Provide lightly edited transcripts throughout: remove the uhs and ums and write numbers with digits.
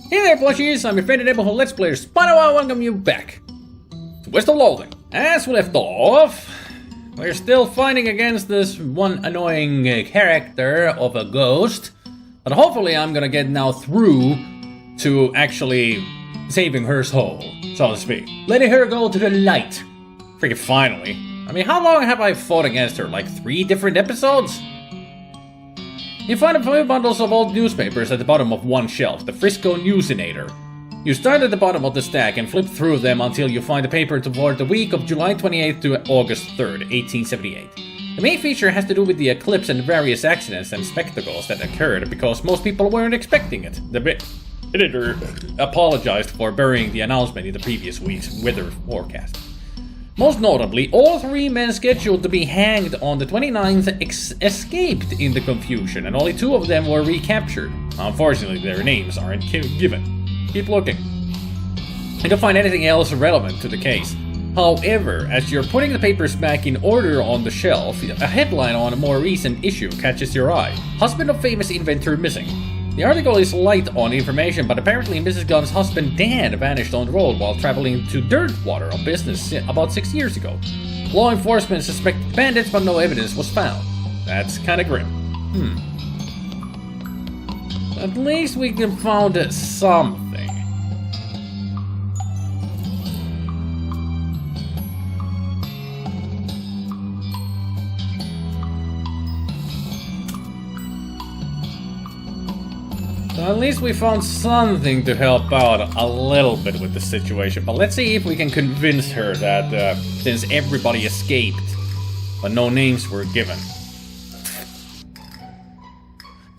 Hey there, plushies! I'm your favorite neighborhood Let's Player, SpiderMwa, welcome you back to West of Loathing. As we left off, we're still fighting against this one annoying character of a ghost, but hopefully I'm gonna get now through to actually saving her soul, so to speak. Letting her go to the light. Freaking finally. I mean, how long have I fought against her? Like 3 different episodes? You find a few bundles of old newspapers at the bottom of one shelf, the Frisco Newsinator. You start at the bottom of the stack and flip through them until you find a paper toward the week of July 28th to August 3rd, 1878. The main feature has to do with the eclipse and various accidents and spectacles that occurred because most people weren't expecting it. The editor apologized for burying the announcement in the previous week's weather forecast. Most notably, all 3 men scheduled to be hanged on the 29th escaped in the confusion, and only 2 of them were recaptured. Unfortunately, their names aren't given. Keep looking. You don't find anything else relevant to the case. However, as you're putting the papers back in order on the shelf, a headline on a more recent issue catches your eye. Husband of famous inventor missing. The article is light on information, but apparently Mrs. Gunn's husband Dan vanished on the road while traveling to Dirtwater on business about 6 years ago. Law enforcement suspected bandits, but no evidence was found. That's kinda grim. At least we can found something. So at least we found something to help out a little bit with the situation, but let's see if we can convince her that since everybody escaped, but no names were given.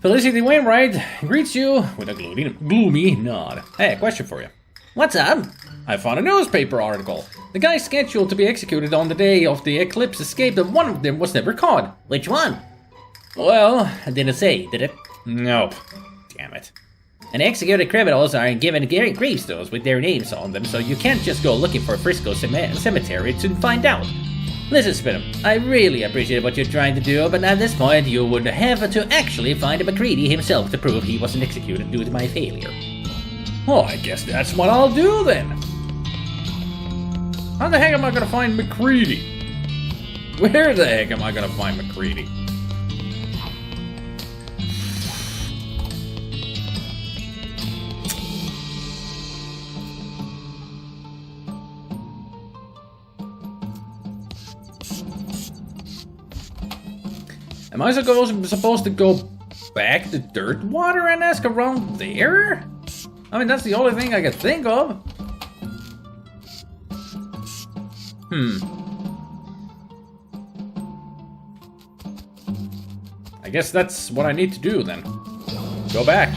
Felicity Wainwright greets you with a gloomy nod. Hey, question for you. What's up? I found a newspaper article. The guy scheduled to be executed on the day of the eclipse escaped and one of them was never caught. Which one? Well, I didn't say, did it? Nope. Damn it. And executed criminals are given gravestones with their names on them, so you can't just go looking for Frisco Cemetery to find out. Listen, Spinham, I really appreciate what you're trying to do, but at this point you would have to actually find McCready himself to prove he wasn't executed due to my failure. Well, I guess that's what I'll do then. How the heck am I gonna find McCready? Where the heck am I gonna find McCready? Am I supposed to go back to Dirtwater and ask around there? I mean, that's the only thing I can think of. I guess that's what I need to do then. Go back.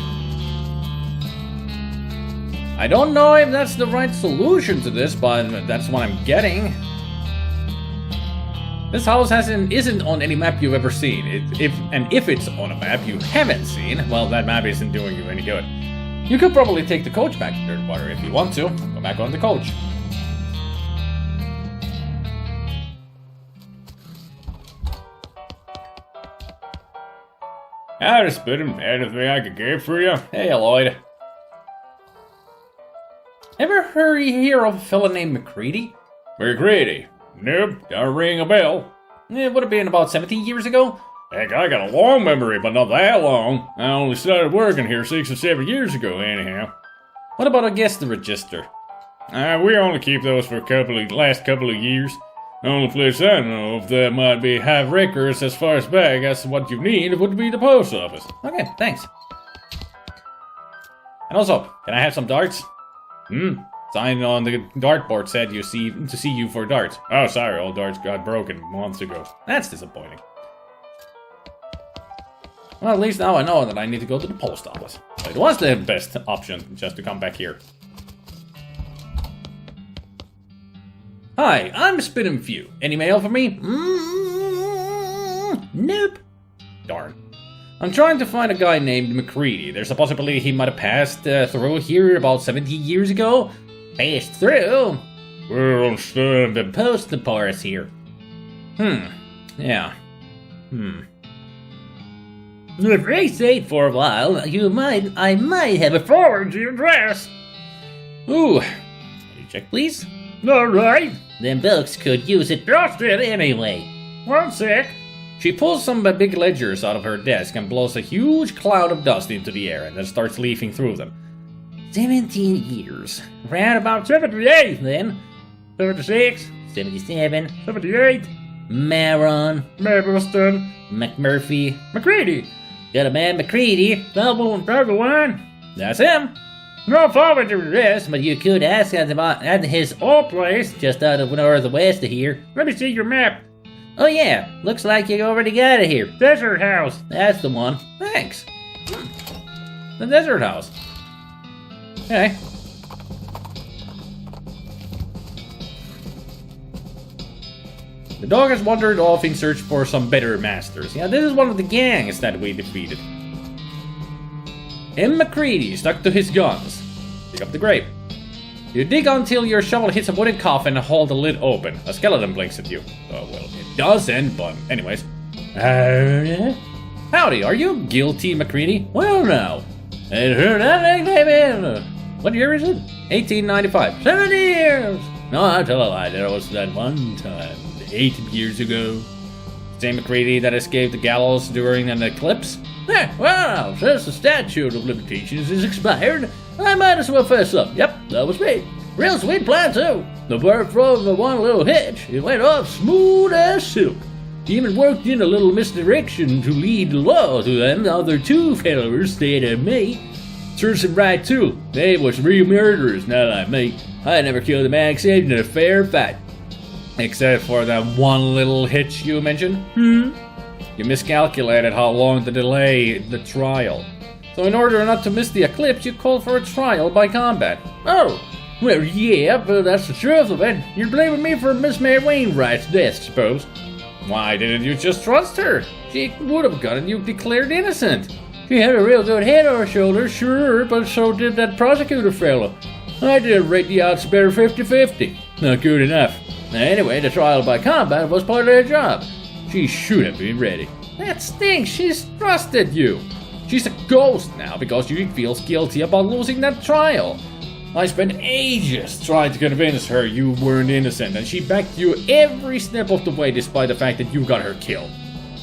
I don't know if that's the right solution to this, but that's what I'm getting. This house isn't on any map you've ever seen. If it's on a map you haven't seen, well, that map isn't doing you any good. You could probably take the coach back to Dirtwater if you want to. Go back on the coach. Howdy, Spidham. Anything I could get for you? Hey, Lloyd. Ever hear of a fella named McCready? McCready? Nope, don't ring a bell. It would have been about 17 years ago. Heck, I got a long memory, but not that long. I only started working here 6 or 7 years ago, anyhow. What about a guest register? We only keep those for last couple of years. The only place I know of that might have records as far back as what you need would be the post office. Okay, thanks. And also, can I have some darts? Sign on the dartboard said to see you for darts. Oh, sorry, all darts got broken months ago. That's disappointing. Well, at least now I know that I need to go to the post office. It was the best option, just to come back here. Hi, I'm Spinham Few. Any mail for me? Nope. Darn. I'm trying to find a guy named McCready. There's a possibility he might have passed through here about 17 years ago. Passed through? Well, understand. The post departs here. Yeah. If they stayed for a while, I might have a forward to your address. Ooh. Can you check, please? Alright. Them books could use it trusted anyway. 1 sec. She pulls some big ledgers out of her desk and blows a huge cloud of dust into the air and then starts leafing through them. 17 years. Round about 78 then. 76. 77. 78. Maron. Mabelston. McMurphy. McCready. Got a man McCready. Double 1. That's him. No forward to this. But you could ask him about at his Old place. just out of northwest of here. Let me see your map. Oh yeah, looks like you already got it here. Desert house. That's the one. Thanks. The desert house. Okay. The dog has wandered off in search for some better masters. Yeah, this is one of the gangs that we defeated. M. McCready stuck to his guns. Dig up the grave. You dig until your shovel hits a wooden coffin and hold the lid open. A skeleton blinks at you. Oh, well, it doesn't, but anyways. Howdy, are you guilty, McCready? Well, now. What year is it? 1895. 70 years! No, I tell a lie. There was that one time, 8 years ago. Same McCready that escaped the gallows during an eclipse? Well, since the statute of limitations is expired, I might as well fess up. Yep, that was me. Real sweet plan, too. The bird from the one little hitch. It went off smooth as silk. Even worked in a little misdirection to lead the law to them. The other 2 fellows stayed at me. Serves them right, too. They was real murderers, not like me. I never killed a man except in a fair fight. Except for that one little hitch you mentioned? You miscalculated how long to delay the trial. So in order not to miss the eclipse, you called for a trial by combat. Oh, well, yeah, but that's the truth of it. You're blaming me for Miss Mary Wainwright's death, suppose. Why didn't you just trust her? She would have gotten you declared innocent. She had a real good head on her shoulders, sure, but so did that prosecutor fellow. I did rate the odds better 50-50. Not good enough. Anyway, the trial by combat was part of their job. She should have been ready. That stinks. She's trusted you. She's a ghost now because she feels guilty about losing that trial. I spent ages trying to convince her you weren't innocent, and she backed you every step of the way despite the fact that you got her killed.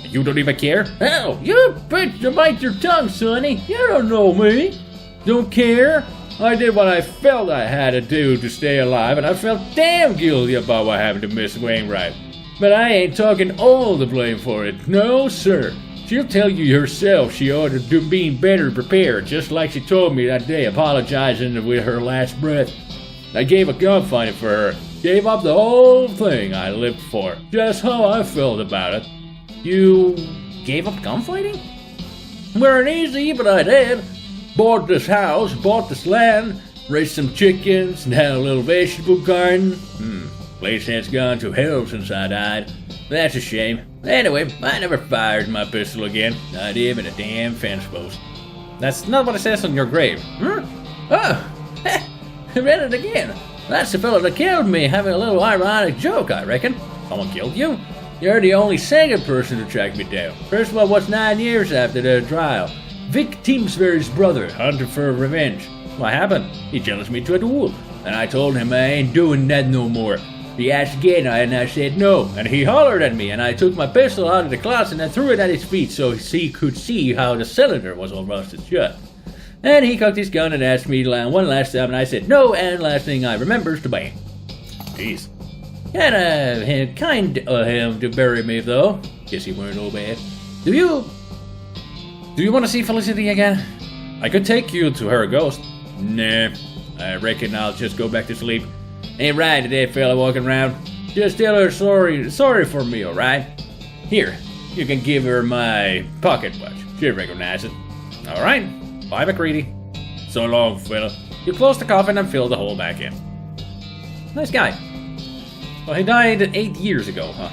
You don't even care? Hell, you bitch to bite your tongue, sonny. You don't know me. Don't care? I did what I felt I had to do to stay alive, and I felt damn guilty about what happened to Miss Wainwright. But I ain't talking all the blame for it. No, sir. She'll tell you herself she ought to do being better prepared, just like she told me that day, apologizing with her last breath. I gave a gunfighting for her. Gave up the whole thing I lived for. Just how I felt about it. You gave up gunfighting? Weren't easy, but I did. Bought this house, bought this land, raised some chickens, and had a little vegetable garden. Place has gone to hell since I died. That's a shame. Anyway, I never fired my pistol again. Not even a damn fence post. That's not what it says on your grave. Oh, I read it again. That's the fellow that killed me, having a little ironic joke, I reckon. Someone killed you? You're the only second person to track me down. First one was 9 years after the trial. Vic Teamsbury's brother, hunted for revenge. What happened? He challenged me to a duel, and I told him I ain't doing that no more. He asked again, and I said no, and he hollered at me, and I took my pistol out of the closet and threw it at his feet so he could see how the cylinder was all rusted shut. And he cocked his gun and asked me one last time, and I said no, and last thing I remember is to bang. Jeez. And kind of him to bury me, though. Guess he weren't all bad. Do you want to see Felicity again? I could take you to her ghost. Nah, I reckon I'll just go back to sleep. Ain't right today, fella walking around. Just tell her sorry for me, alright? Here, you can give her my pocket watch. She'll recognize it. Alright, bye McCready. So long, fella. You close the coffin and fill the hole back in. Nice guy. Well, he died 8 years ago, huh?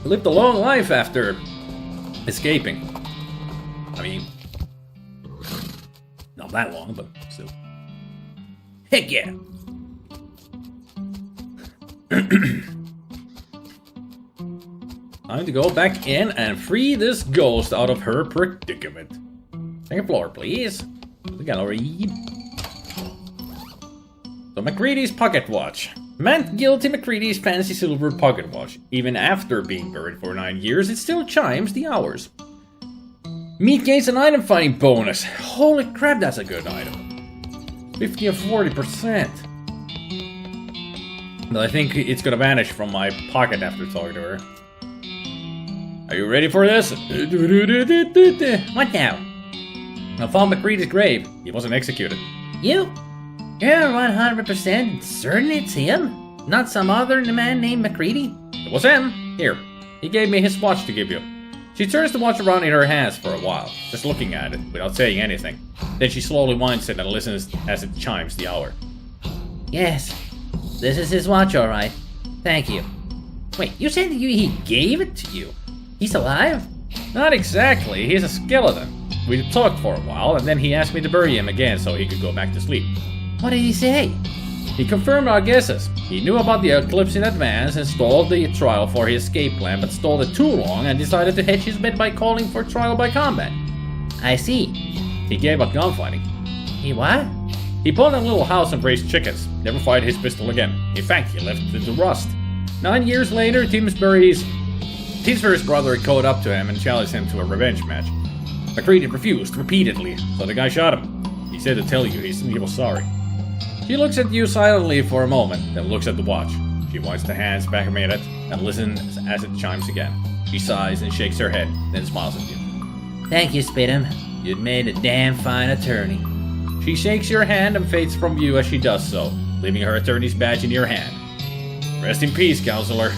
He lived a long life after escaping. I mean, not that long, but still. Heck yeah! Time to go back in and free this ghost out of her predicament. Second floor, please. The gallery. So MacReady's pocket watch. Meant guilty MacReady's fancy silver pocket watch. Even after being buried for 9 years, it still chimes the hours. Meat gains an item finding bonus. Holy crap, that's a good item. 50 and 40%. But I think it's gonna vanish from my pocket after talking to her. Are you ready for this? What now? I found MacReady's grave. He wasn't executed. You? You're 100% certain it's him? Not some other man named MacReady? It was him. Here. He gave me his watch to give you. She turns the watch around in her hands for a while, just looking at it, without saying anything. Then she slowly winds it and listens as it chimes the hour. Yes. This is his watch, alright. Thank you. Wait, you said he gave it to you? He's alive? Not exactly. He's a skeleton. We talked for a while, and then he asked me to bury him again so he could go back to sleep. What did he say? He confirmed our guesses. He knew about the eclipse in advance and stalled the trial for his escape plan, but stalled it too long and decided to hedge his bet by calling for trial by combat. I see. He gave up gunfighting. He what? He bought a little house and raised chickens. Never fired his pistol again. In fact, he left it to rust. 9 years later, Timsbury's brother caught up to him and challenged him to a revenge match. MacReady refused repeatedly, so the guy shot him. He said to tell you he was sorry. She looks at you silently for a moment, then looks at the watch. She winds the hands back a minute and listens as it chimes again. She sighs and shakes her head, then smiles at you. Thank you, Spidem. You'd made a damn fine attorney. She shakes your hand and fades from view as she does so, leaving her attorney's badge in your hand. Rest in peace, counselor.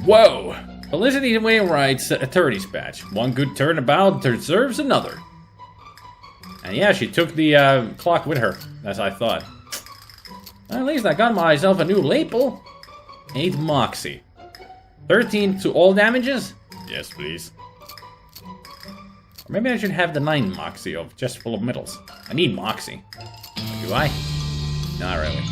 Whoa! Felicity Wainwright's attorney's badge. One good turnabout deserves another. And yeah, she took the clock with her, as I thought. At least I got myself a new label. 8 Moxie. 13 to all damages? Yes, please. Or maybe I should have the 9 Moxie of just full of medals. I need Moxie. Or do I? Not really.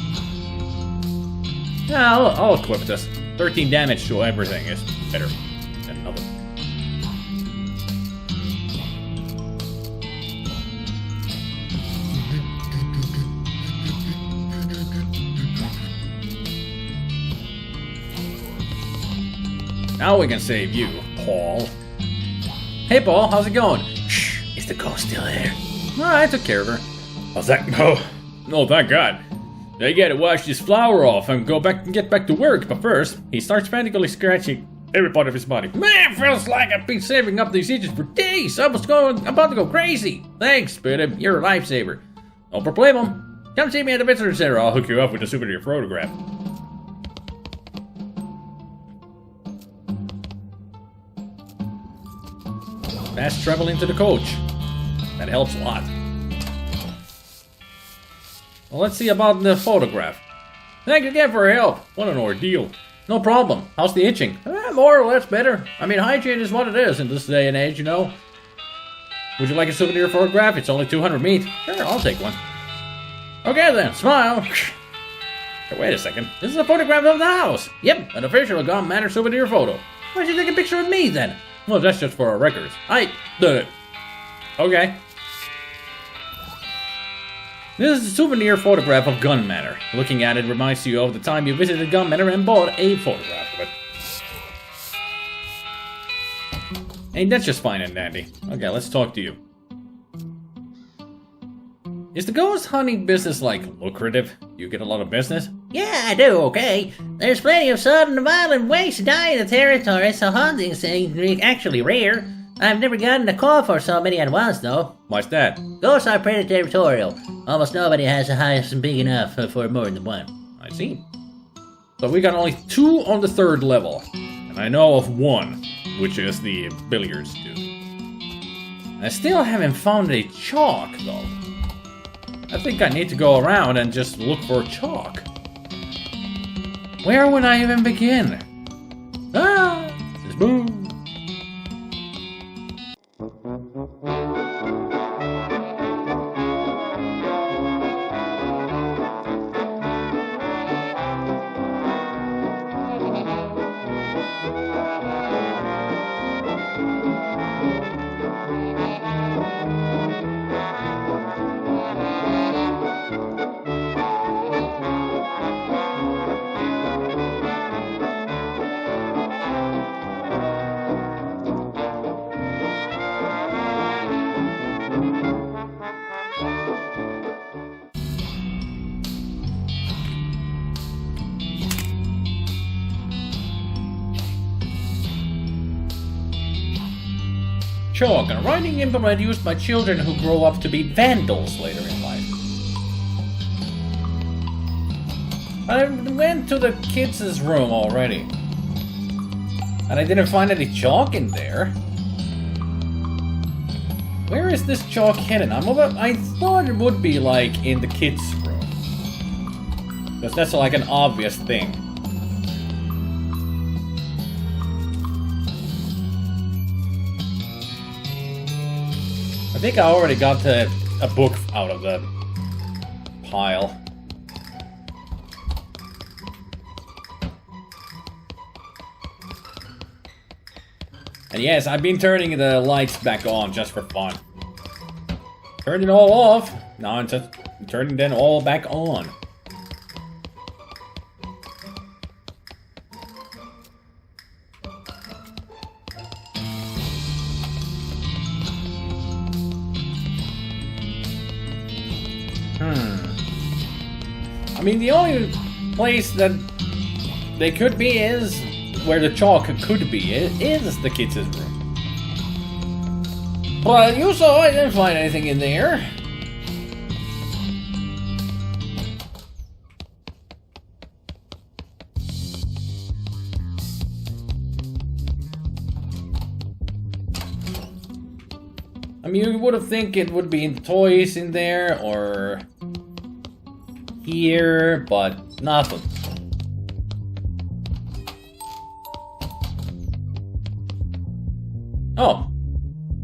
Yeah, I'll equip this. 13 damage to everything is better than another. Now we can save you, Paul. Hey, Paul, how's it going? Shh, is the ghost still there? I took care of her. How's that? No. Oh, thank God. I gotta wash this flour off and get back to work, but first, he starts frantically scratching every part of his body. Man, feels like I've been saving up these itches for days. I'm about to go crazy. Thanks, Spider. You're a lifesaver. No problem. Come see me at the visitor center. I'll hook you up with a souvenir photograph. Fast travel into the coach. That helps a lot. Well, let's see about the photograph. Thank you again for your help. What an ordeal. No problem. How's the itching? More or less better. I mean, hygiene is what it is in this day and age, you know. Would you like a souvenir photograph? It's only 200 meat. Sure, I'll take one. Okay then, smile. Hey, wait a second. This is a photograph of the house. Yep, an official Gone Manor souvenir photo. Why'd you take a picture of me then? Well, that's just for our records. Okay. This is a souvenir photograph of Gun Manor. Looking at it reminds you of the time you visited Gun Manor and bought a photograph of it. Hey, that's just fine and dandy. Okay, let's talk to you. Is the ghost hunting business, like, lucrative? You get a lot of business? Yeah, I do, okay. There's plenty of sudden and violent ways to die in the territory, so hunting seems actually rare. I've never gotten a call for so many at once, though. Why's that? Ghosts are pretty territorial. Almost nobody has a house big enough for more than one. I see. So we got only 2 on the 3rd level. And I know of 1, which is the billiards dude. I still haven't found a chalk, though. I think I need to go around and just look for chalk. Where would I even begin? This boom. chalk, a writing implement used by children who grow up to be vandals later in life. I went to the kids' room already, and I didn't find any chalk in there. Where is this chalk hidden? I thought it would be like in the kids' room, because that's like an obvious thing. I think I already got a book out of the pile. And yes, I've been turning the lights back on just for fun. Turned it all off. Now I'm just turning them all back on. I mean, the only place that they could be is where the chalk could be. It is the kids' room. But you saw I didn't find anything in there. I mean, you would have think it would be in the toys in there or here, but nothing. Oh,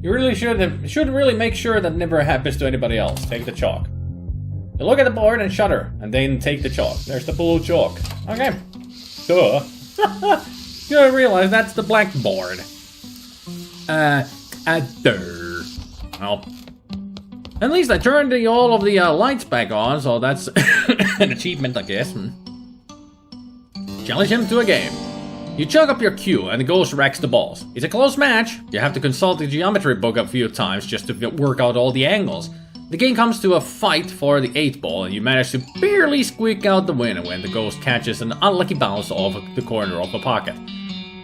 you really should really make sure that never happens to anybody else. Take the chalk. You look at the board and shudder, and then take the chalk. There's the blue chalk. Okay. Duh. You realize that's the blackboard. Well, at least I turned all of the lights back on, so that's an achievement, I guess. Challenge him to a game. You chug up your cue, and the ghost racks the balls. It's a close match. You have to consult the geometry book a few times just to work out all the angles. The game comes to a fight for the 8 ball, and you manage to barely squeak out the win when the ghost catches an unlucky bounce off the corner of the pocket.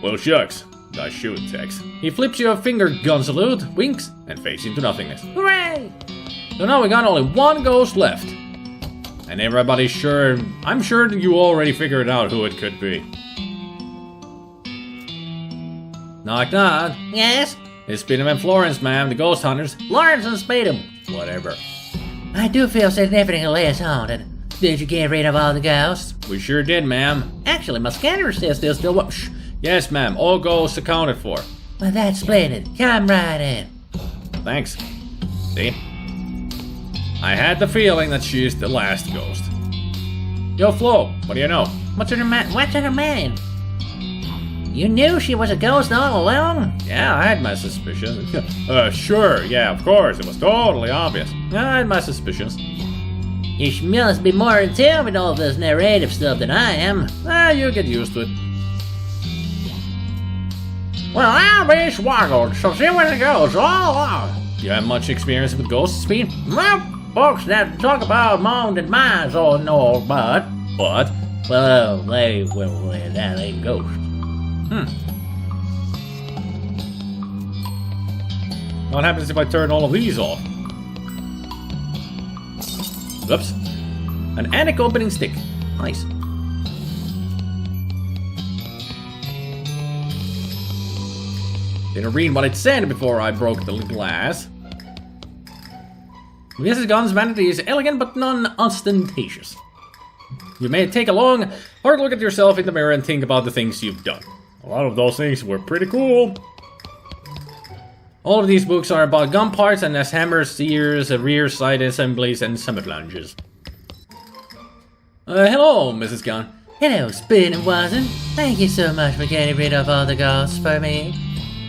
Well, shucks. Nice shoot, Tex. He flips you a finger gun salute, winks, and fades into nothingness. Hooray! So now we got only one ghost left. And everybody's sure... I'm sure that you already figured out who it could be. Knock knock. Yes? It's Speedham and Florence, ma'am, the ghost hunters. Lawrence and Speedham. Whatever. I do feel significantly less haunted. Did you get rid of all the ghosts? We sure did, ma'am. Actually, my scanner says there's still... Shh. Yes, ma'am. All ghosts accounted for. Well, that's splendid. Come right in. Thanks. See? I had the feeling that she's the last ghost. Yo, Flo, what do you know? What's in her mind? You knew she was a ghost all along? Yeah, I had my suspicions. Sure, yeah, of course. It was totally obvious. I had my suspicions. You must be more in tune with all this narrative stuff than I am. You'll get used to it. Well, I'll be swaggled, so see where it goes all along. You have much experience with ghosts, Speed? Well, folks that talk about moaned and minds all know, but, well, that ain't ghosts. What happens if I turn all of these off? Oops. An attic opening stick. Nice. Didn't read what it said before I broke the glass. Mrs. Gunn's vanity is elegant but non-ostentatious. You may take a long, hard look at yourself in the mirror and think about the things you've done. A lot of those things were pretty cool. All of these books are about gun parts and as hammers, sears, rear side assemblies, and semi-flanges. Hello, Mrs. Gunn. Hello, SpiderMwa. Thank you so much for getting rid of all the ghosts for me.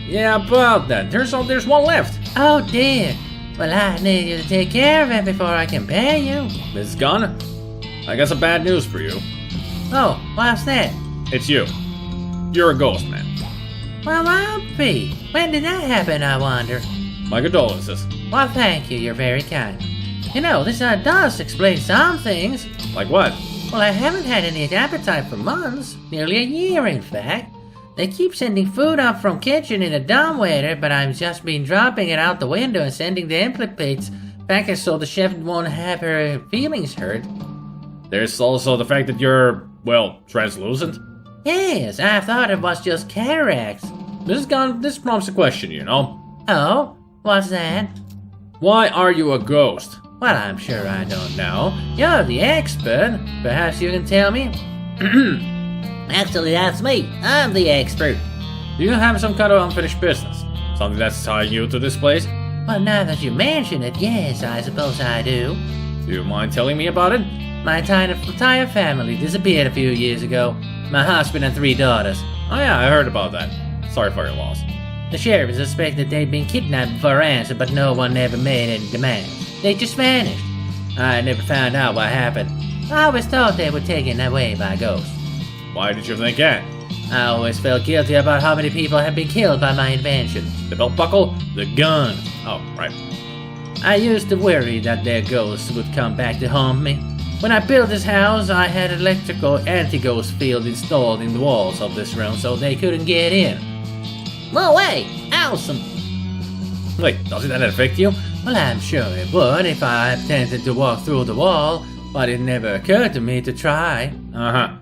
Yeah, about that. There's one left. Oh dear. Well, I need you to take care of it before I can pay you. Mrs. Gunn, I got some bad news for you. Oh, what's that? It's you. You're a ghost, man. Well, I'll be. When did that happen, I wonder? My condolences. Well, thank you. You're very kind. You know, this does explain some things. Like what? Well, I haven't had any appetite for months. Nearly a year, in fact. They keep sending food up from kitchen in a dumbwaiter, but I've just been dropping it out the window and sending the empty plates back so the chef won't have her feelings hurt. There's also the fact that you're, well, translucent. Yes, I thought it was just cataracts. Mrs. Gunn, this prompts a question, you know. Oh? What's that? Why are you a ghost? Well, I'm sure I don't know. You're the expert. Perhaps you can tell me? Actually, that's me. I'm the expert. Do you have some kind of unfinished business? Something that's tying you to this place? Well, now that you mention it, yes, I suppose I do. Do you mind telling me about it? My entire family disappeared a few years ago. My husband and 3 daughters. Oh yeah, I heard about that. Sorry for your loss. The sheriff suspected they'd been kidnapped for ransom, but no one ever made any demands. They just vanished. I never found out what happened. I always thought they were taken away by ghosts. Why did you think that? I always felt guilty about how many people have been killed by my invention. The belt buckle? The gun. Oh, right. I used to worry that their ghosts would come back to haunt me. When I built this house, I had an electrical anti-ghost field installed in the walls of this room so they couldn't get in. No way! Awesome! Wait, doesn't that affect you? Well, I'm sure it would if I attempted to walk through the wall, but it never occurred to me to try. Uh-huh.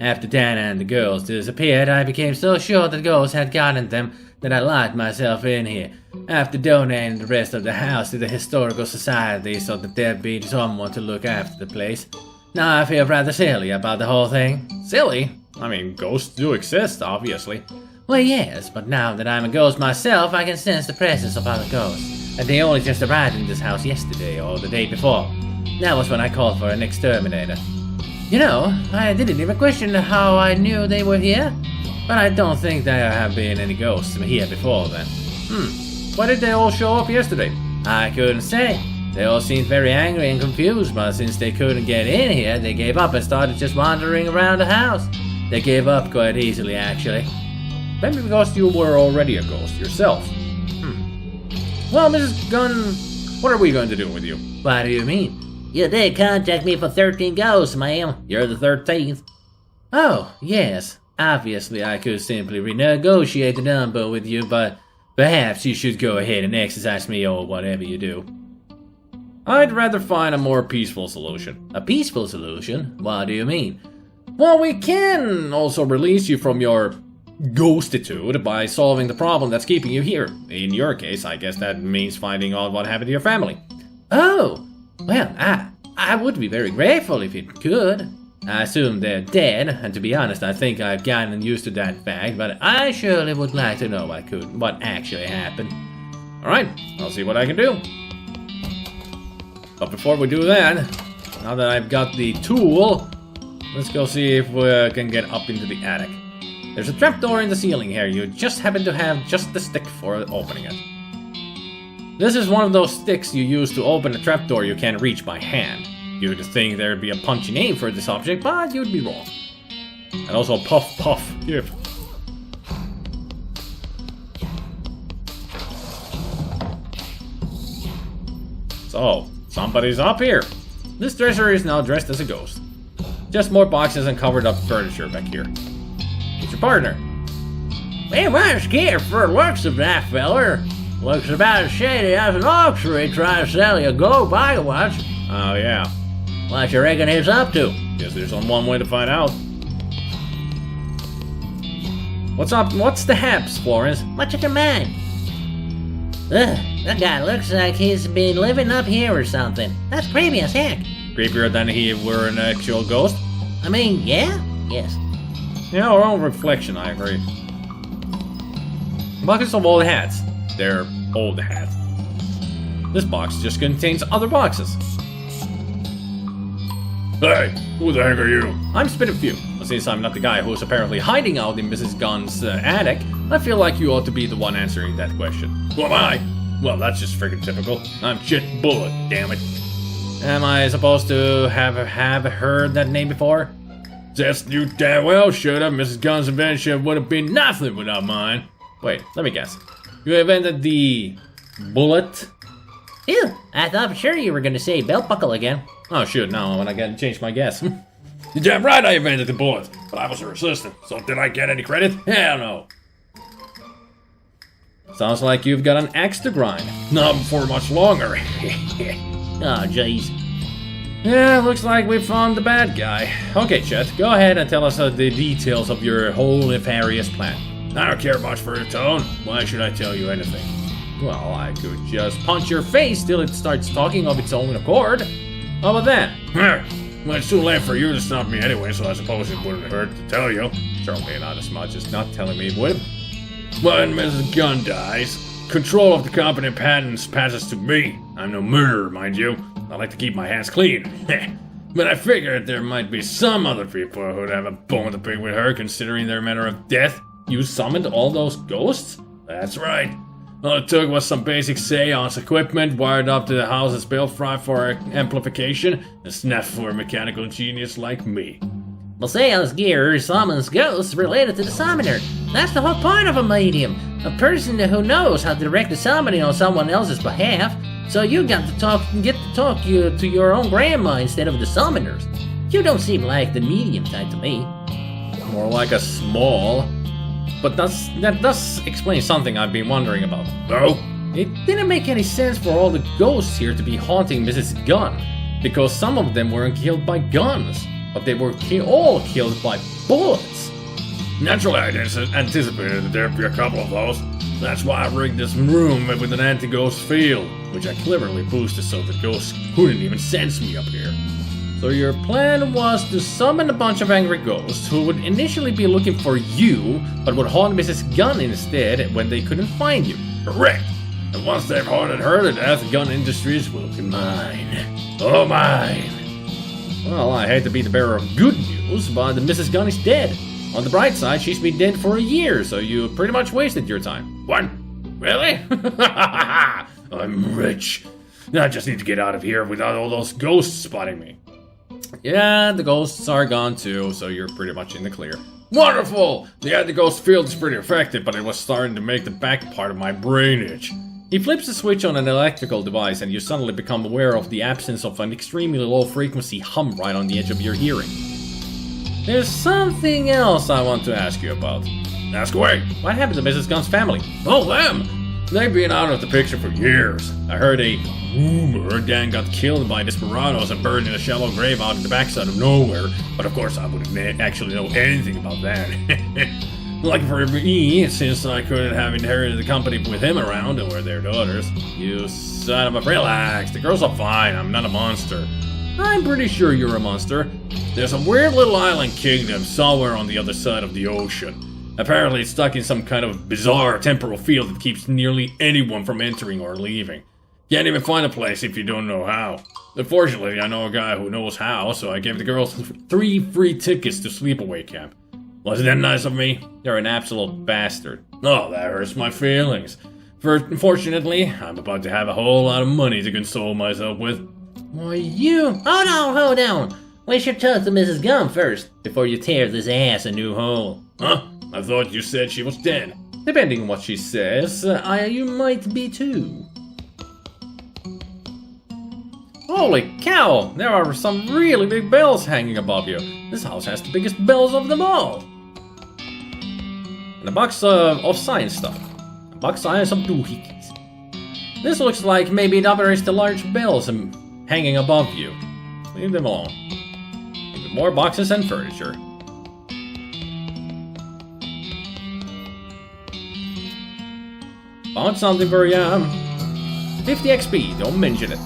After Dana and the girls disappeared, I became so sure that ghosts had gotten them that I locked myself in here. After donating the rest of the house to the Historical Society so that there'd be someone to look after the place. Now I feel rather silly about the whole thing. Silly? I mean, ghosts do exist, obviously. Well, yes, but now that I'm a ghost myself, I can sense the presence of other ghosts. And they only just arrived in this house yesterday or the day before. That was when I called for an exterminator. You know, I didn't even question how I knew they were here. But I don't think there have been any ghosts here before then. Why did they all show up yesterday? I couldn't say. They all seemed very angry and confused, but since they couldn't get in here, they gave up and started just wandering around the house. They gave up quite easily, actually. Maybe because you were already a ghost yourself. Well, Mrs. Gunn, what are we going to do with you? What do you mean? You did contact me for 13 ghosts, ma'am. You're the 13th. Oh, yes. Obviously, I could simply renegotiate the number with you, but perhaps you should go ahead and exercise me or whatever you do. I'd rather find a more peaceful solution. A peaceful solution? What do you mean? Well, we can also release you from your ghostitude by solving the problem that's keeping you here. In your case, I guess that means finding out what happened to your family. Oh! Well, I would be very grateful if it could. I assume they're dead, and to be honest, I think I've gotten used to that fact, but I surely would like to know what actually happened. Alright, I'll see what I can do. But before we do that, now that I've got the tool, let's go see if we can get up into the attic. There's a trapdoor in the ceiling here, you just happen to have just the stick for opening it. This is one of those sticks you use to open a trapdoor you can't reach by hand. You'd think there'd be a punchy name for this object, but you'd be wrong. And also puff puff. Here. So, somebody's up here. This dresser is now dressed as a ghost. Just more boxes and covered up furniture back here. It's your partner. Man, I'm scared for the looks of that feller. Looks about as shady as an auctioneer trying to sell you a gold pocket watch. Oh yeah. What you reckon he's up to? Guess there's only one way to find out. What's up? What's the haps, Florence? What's your mind? Ugh, that guy looks like he's been living up here or something. That's creepy as heck. Creepier than he were an actual ghost? I mean, yeah? Yes. Yeah, our own reflection, I agree. Buckets of old hats. They're old hats. This box just contains other boxes. Hey, who the heck are you? I'm Spitterfew. Since I'm not the guy who's apparently hiding out in Mrs. Gunn's attic, I feel like you ought to be the one answering that question. Who am I? Well, that's just freaking typical. I'm Jet Bullet, damn it. Am I supposed to have heard that name before? Just you damn well should have. Mrs. Gunn's invention would have been nothing without mine. Wait, let me guess. You invented the bullet? Ew, I thought for sure you were going to say belt buckle again. Oh shoot, no, when I gotta change my guess. You're damn right I invented the bullet, but I was her assistant, so did I get any credit? Hell no. Sounds like you've got an axe to grind. Not for much longer. Oh, jeez. Yeah, looks like we found the bad guy. Okay, Chet, go ahead and tell us the details of your whole nefarious plan. I don't care much for your tone. Why should I tell you anything? Well, I could just punch your face till it starts talking of its own accord. How about that? Well, it's too late for you to stop me anyway, so I suppose it wouldn't hurt to tell you. Certainly not as much as not telling me it would. When Mrs. Gunn dies, control of the company patents passes to me. I'm no murderer, mind you. I like to keep my hands clean. But I figured there might be some other people who'd have a bone to pick with her, considering their manner of death. You summoned all those ghosts? That's right. All it took was some basic seance equipment wired up to the house's belfry for amplification, and snap for a mechanical genius like me. Well, seance gear summons ghosts related to the summoner. That's the whole point of a medium. A person who knows how to direct the summoning on someone else's behalf. So you get to talk to your own grandma instead of the summoners. You don't seem like the medium type to me. More like a small. But that does explain something I've been wondering about. Oh? It didn't make any sense for all the ghosts here to be haunting Mrs. Gunn, because some of them weren't killed by guns, but they were all killed by bullets. Naturally, I anticipated that there'd be a couple of those. That's why I rigged this room with an anti-ghost field, which I cleverly boosted so the ghosts couldn't even sense me up here. So your plan was to summon a bunch of angry ghosts who would initially be looking for you, but would haunt Mrs. Gunn instead when they couldn't find you. Correct. And once they've haunted her to death, Gunn Industries will be mine. Oh, mine. Well, I hate to be the bearer of good news, but Mrs. Gunn is dead. On the bright side, she's been dead for a year, so you pretty much wasted your time. What? Really? I'm rich. I just need to get out of here without all those ghosts spotting me. Yeah, the ghosts are gone too, so you're pretty much in the clear. Wonderful! The anti-ghost field is pretty effective, but it was starting to make the back part of my brain itch. He flips the switch on an electrical device and you suddenly become aware of the absence of an extremely low frequency hum right on the edge of your hearing. There's something else I want to ask you about. Ask away. What happened to Mrs. Gunn's family? Oh, them! They've been out of the picture for years. I heard a rumor Dan got killed by desperados and burned in a shallow grave out in the backside of nowhere, but of course I wouldn't actually know anything about that. Like for me, since I couldn't have inherited the company with him around and were their daughters. You son of a... Relax, the girls are fine, I'm not a monster. I'm pretty sure you're a monster. There's a weird little island kingdom somewhere on the other side of the ocean. Apparently it's stuck in some kind of bizarre temporal field that keeps nearly anyone from entering or leaving. Can't even find a place if you don't know how. Unfortunately, I know a guy who knows how, so I gave the girls 3 free tickets to sleepaway camp. Wasn't that nice of me? You're an absolute bastard. Oh, that hurts my feelings. Fortunately, I'm about to have a whole lot of money to console myself with. Why, you... Hold on. We should talk to Mrs. Gunn first, before you tear this ass a new hole. Huh? I thought you said she was dead. Depending on what she says, you might be too. Holy cow! There are some really big bells hanging above you. This house has the biggest bells of them all. And a box of science stuff. A box size of doohickeys. This looks like maybe it operates the large bells hanging above you. Leave them alone. Even more boxes and furniture. Found something for you. 50 XP, don't mention it.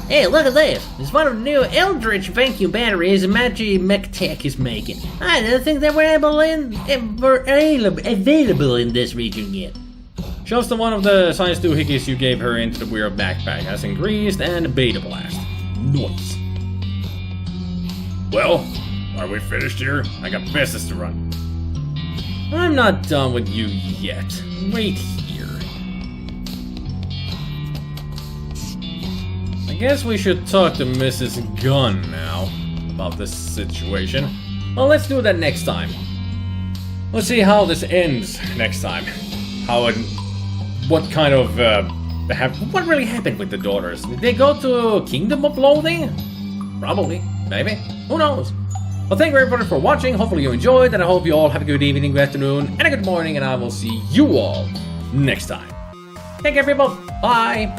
Hey, look at this. It's one of the new Eldritch vacuum batteries that McTech is making. I didn't think they were available in this region yet. Shows the one of the science doohickeys you gave her into the weird backpack has increased and beta blast. Nice. Well, are we finished here? I got business to run. I'm not done with you yet. Wait here. I guess we should talk to Mrs. Gunn now about this situation. Well, let's do that next time. Let's see how this ends next time. What kind of, what really happened with the daughters? Did they go to Kingdom of Loathing? Probably, maybe. Who knows? Well, thank you everybody for watching. Hopefully you enjoyed, and I hope you all have a good evening, good afternoon, and a good morning, and I will see you all next time. Take care, people. Bye.